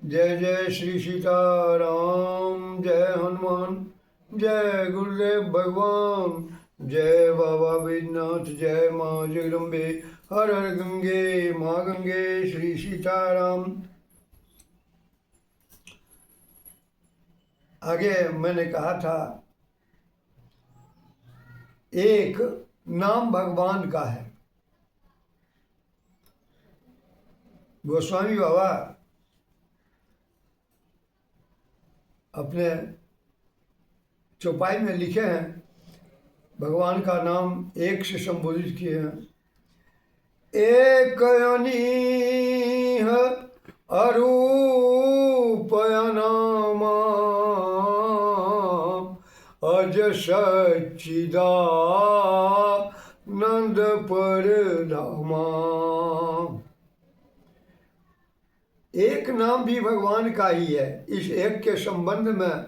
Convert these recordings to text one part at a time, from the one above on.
जय जय श्री सीताराम, जय हनुमान, जय गुरुदेव भगवान, जय बाबा वैद्यनाथ, जय माँ जगदम्बे, हर हर गंगे माँ गंगे, श्री सीताराम। आगे मैंने कहा था एक नाम भगवान का है। गोस्वामी बाबा अपने चौपाई में लिखे हैं, भगवान का नाम एक से संबोधित किए हैं। एक अनीह अरूपय नामा अज सच्चिदानंद परधामा। एक नाम भी भगवान का ही है। इस एक के संबंध में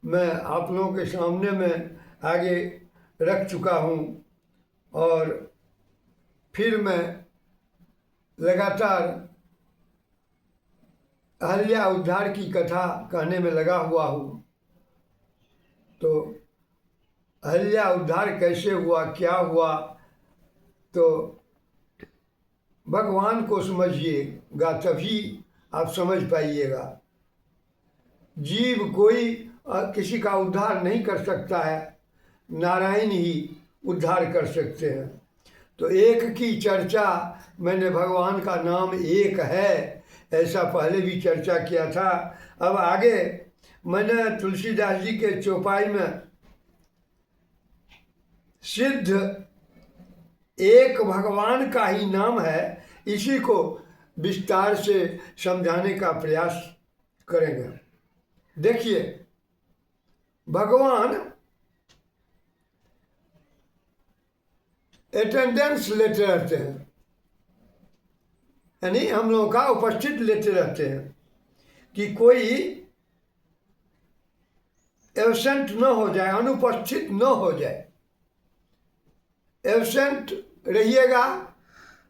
मैं आप लोगों के सामने में आगे रख चुका हूँ और फिर मैं लगातार अहल्या उद्धार की कथा कहने में लगा हुआ हूँ। तो अहल्या उद्धार कैसे हुआ, क्या हुआ, तो भगवान को समझिएगा तभी आप समझ पाइएगा। जीव कोई किसी का उद्धार नहीं कर सकता है, नारायण ही उद्धार कर सकते हैं। तो एक की चर्चा मैंने, भगवान का नाम एक है ऐसा पहले भी चर्चा किया था। अब आगे मैंने तुलसीदास जी के चौपाई में सिद्ध एक भगवान का ही नाम है, इसी को विस्तार से समझाने का प्रयास करेंगे। देखिए, भगवान अटेंडेंस लेते रहते हैं, यानी हम लोगों का उपस्थित लेते रहते हैं कि कोई एब्सेंट न हो जाए, अनुपस्थित न हो जाए। एब्सेंट रहिएगा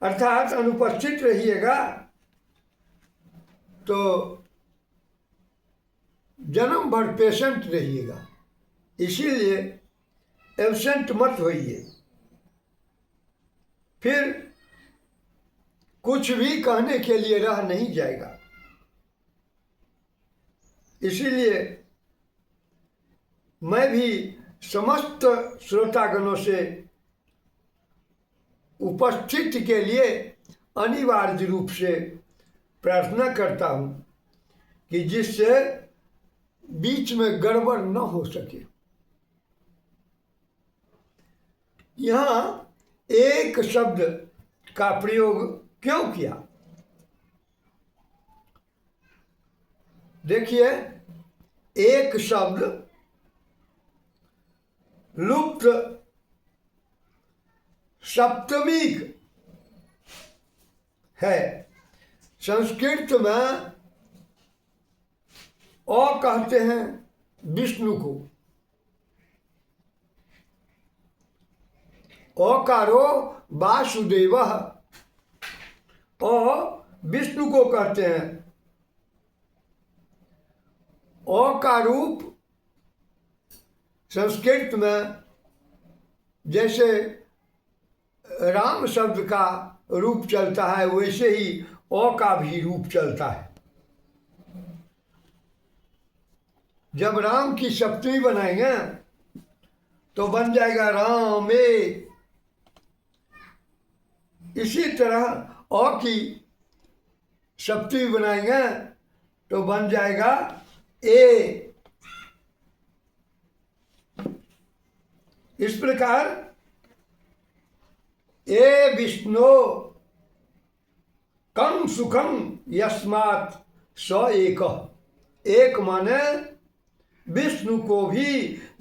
अर्थात अनुपस्थित रहिएगा तो जन्म भर पेशेंट रहिएगा, इसीलिए एब्सेंट मत होइए। फिर कुछ भी कहने के लिए रह नहीं जाएगा। इसीलिए मैं भी समस्त श्रोतागणों से उपस्थिति के लिए अनिवार्य रूप से प्रार्थना करता हूँ कि जिससे बीच में गड़बड़ न हो सके। यहाँ एक शब्द का प्रयोग क्यों किया? देखिए, एक शब्द लुप्त सप्तमी है। संस्कृत में अ कहते हैं विष्णु को, अकारो वासुदेवः, विष्णु को कहते हैं। अ का रूप संस्कृत में जैसे राम शब्द का रूप चलता है, वैसे ही अ का भी रूप चलता है। जब राम की सप्तमी बनाएंगे तो बन जाएगा रामे। इसी तरह अ की सप्तमी बनाएंगे तो बन जाएगा ए। इस प्रकार ए विष्णु कम सुखम यस्मात् स एक। एक माने विष्णु को भी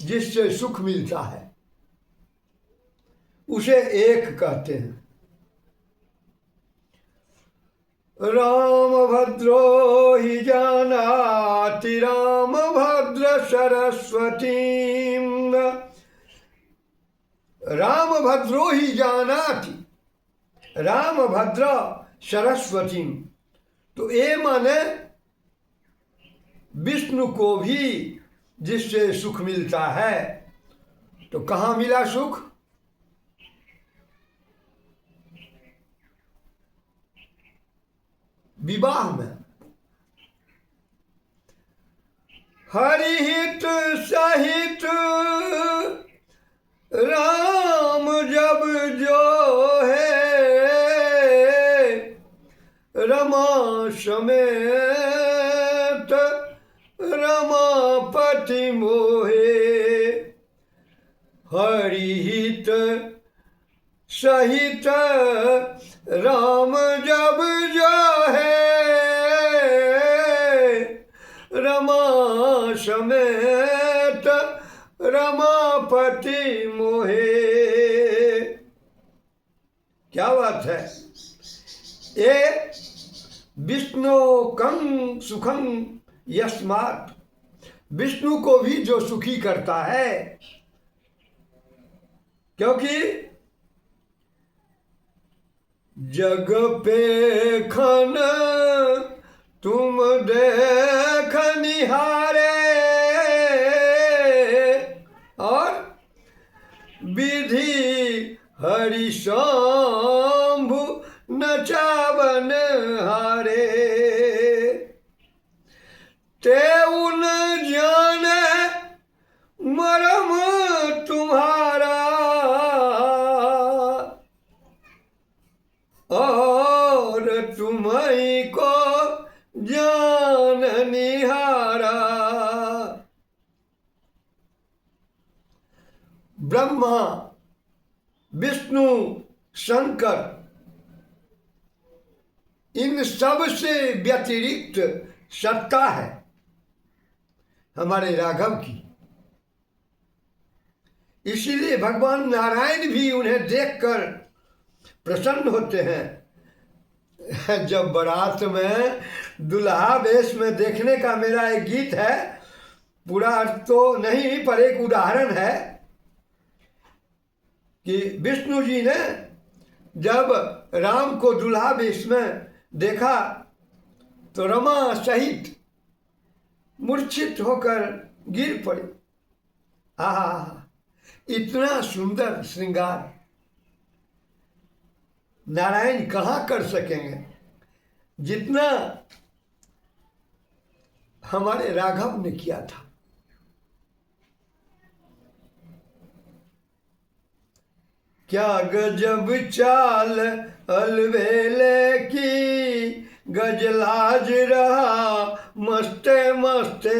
जिससे सुख मिलता है उसे एक कहते हैं। राम भद्रो हि जानाति राम भद्र सरस्वती। राम भद्रो ही जानाति, राम भद्र सरस्वती। तो ये माने विष्णु को भी जिससे सुख मिलता है। तो कहाँ मिला सुख? विवाह में। हरिहित सहित राम जब जो है, रमा समेत रमापति मोहे। हरिहित सहित राम जब जो है, रमा समेत रमापति मोहे। क्या बात है! ये विष्णु कं सुखं यस्मात्, विष्णु को भी जो सुखी करता है, क्योंकि जग पे खन तुम देख निहारे, और विधि हरि शंभु नचावन हारे। तेऊ न जाने मरम तुम्हारा, और तुम्हीं को जान निहारा। ब्रह्मा विष्णु शंकर इन सब से व्यतिरिक्त सत्ता है हमारे राघव की। इसीलिए भगवान नारायण भी उन्हें देखकर प्रसन्न होते हैं। जब बारात में दुल्हा वेश में देखने का मेरा एक गीत है, पूरा अर्थ तो नहीं पर एक उदाहरण है कि विष्णु जी ने जब राम को दुल्हा वेश में देखा तो रमा सहित मूर्छित होकर गिर पड़े। आहा, इतना सुंदर श्रृंगार नारायण कहाँ कर सकेंगे जितना हमारे राघव ने किया था। क्या गजब चाल अलवेले की, गजलाज रहा मस्ते मस्ते।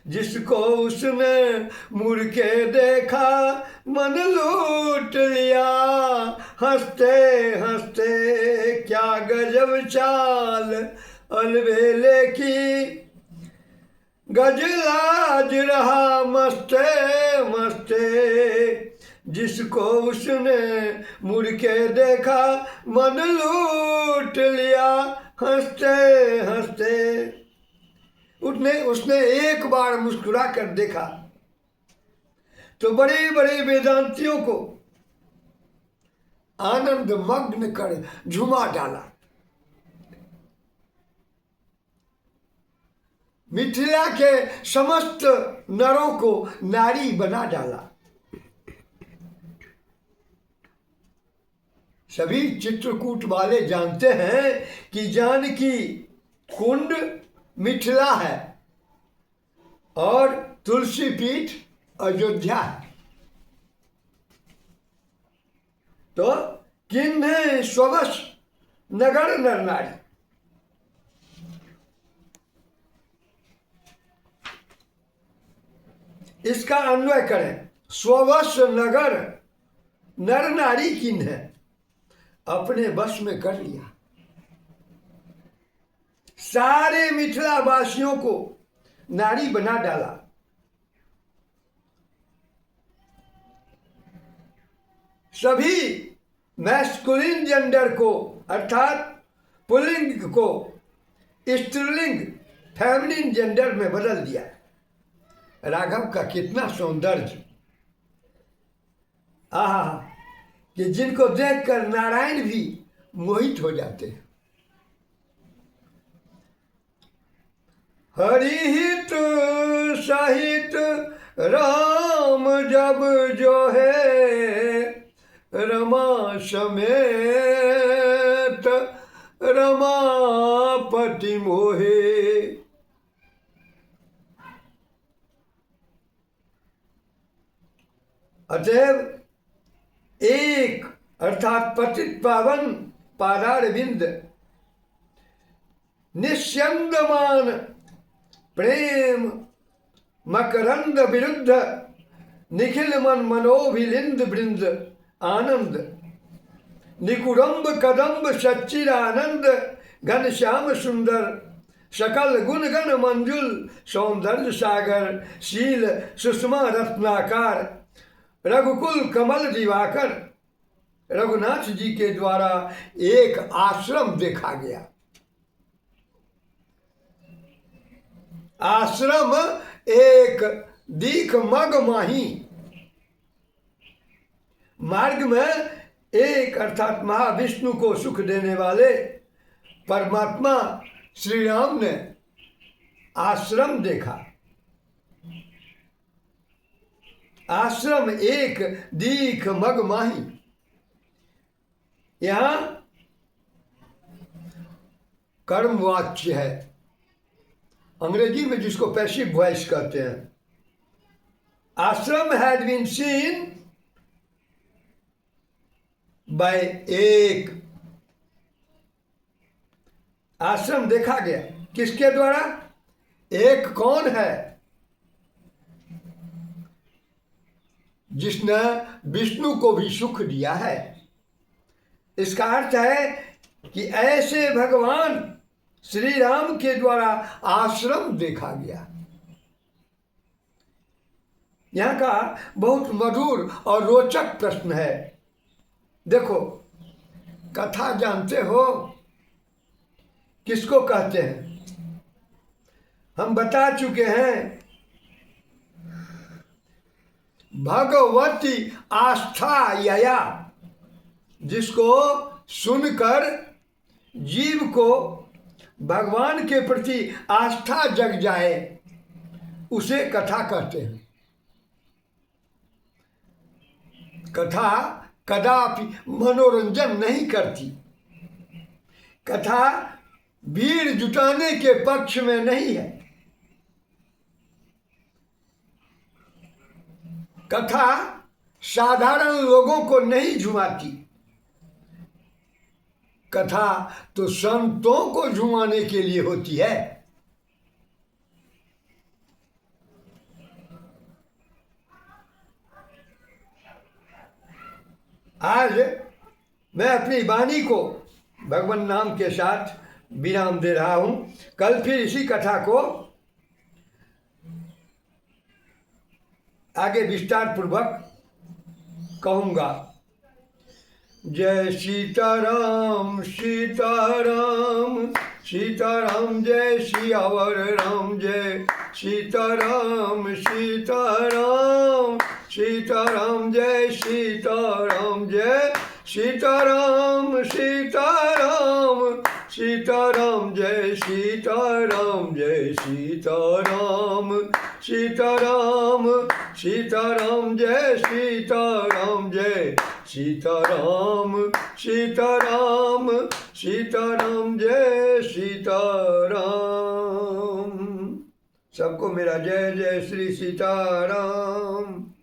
जिसको उसने मुड़ के देखा मन लूट लिया हंसते हंसते। क्या गजब चाल अलवेले की, गजलाज रहा मस्ते मस्ते। जिसको उसने मुड़ के देखा मन लूट लिया हंसते हंसते। उसने एक बार मुस्कुरा कर देखा तो बड़े बड़े वेदांतियों को आनंद मग्न कर झुमा डाला। मिथिला के समस्त नरों को नारी बना डाला। सभी चित्रकूट वाले जानते हैं कि जानकी कुंड मिथिला है और तुलसी पीठ अयोध्या है। तो किन्हे स्ववश नगर नर नारी। इसका अन्वय करें, स्ववश नगर नर नारी किन्हे अपने वश में कर लिया। सारे मिथिला वासियों को नारी बना डाला। सभी मैस्कुलिन जेंडर को अर्थात पुल्लिंग को स्त्रीलिंग फेमिनिन जेंडर में बदल दिया। राघव का कितना सौंदर्य! आहा, कि जिनको देखकर नारायण भी मोहित हो जाते हैं। हरिहित सहित राम जब जो है, रमा समेत रमापति मोहे। अतएव एक अर्थात पतित पावन पादारविंद निस्यंदमान प्रेम मकरंद विरुद्ध निखिल मन मनोभिलिंद वृंद आनंद निकुरंब कदम्ब सच्चिदानंद घनश्याम सुंदर सकल गुण गण मंजुल सौंदर्य सागर शील सुषमा रत्नाकार रघुकुल कमल दिवाकर। रघुनाथ जी के द्वारा एक आश्रम देखा गया। आश्रम एक दीख मग माही, मार्ग में एक अर्थात महाविष्णु को सुख देने वाले परमात्मा श्री राम ने आश्रम देखा। आश्रम एक दीख मग माही, यहां कर्म वाच्य है, अंग्रेजी में जिसको पैसिव वॉइस कहते हैं। आश्रम हैड बीन सीन बाय एक, आश्रम देखा गया किसके द्वारा? एक कौन है? जिसने विष्णु को भी सुख दिया है। इसका अर्थ है कि ऐसे भगवान श्री राम के द्वारा आश्रम देखा गया। यहां का बहुत मधुर और रोचक प्रश्न है। देखो, कथा जानते हो किसको कहते हैं? हम बता चुके हैं, भगवती आस्था यया, जिसको सुनकर जीव को भगवान के प्रति आस्था जग जाए, उसे कथा कहते हैं। कथा कदापि मनोरंजन नहीं करती। कथा भीड़ जुटाने के पक्ष में नहीं है। कथा साधारण लोगों को नहीं झुमाती। कथा तो संतों को झुमाने के लिए होती है। आज मैं अपनी वाणी को भगवान नाम के साथ विराम दे रहा हूं। कल फिर इसी कथा को आगे विस्तार पूर्वक कहूंगा। जय सीताराम सीताराम सीताराम, जय सियावर राम, जय सीताराम सीताराम सीताराम, जय सीताराम, जय सीताराम सीताराम सीताराम, जय सीताराम, जय सीताराम सीताराम सीताराम, जय सीताराम, जय सीताराम सीताराम सीताराम, जय सीताराम। सबको मेरा जय जय श्री सीताराम।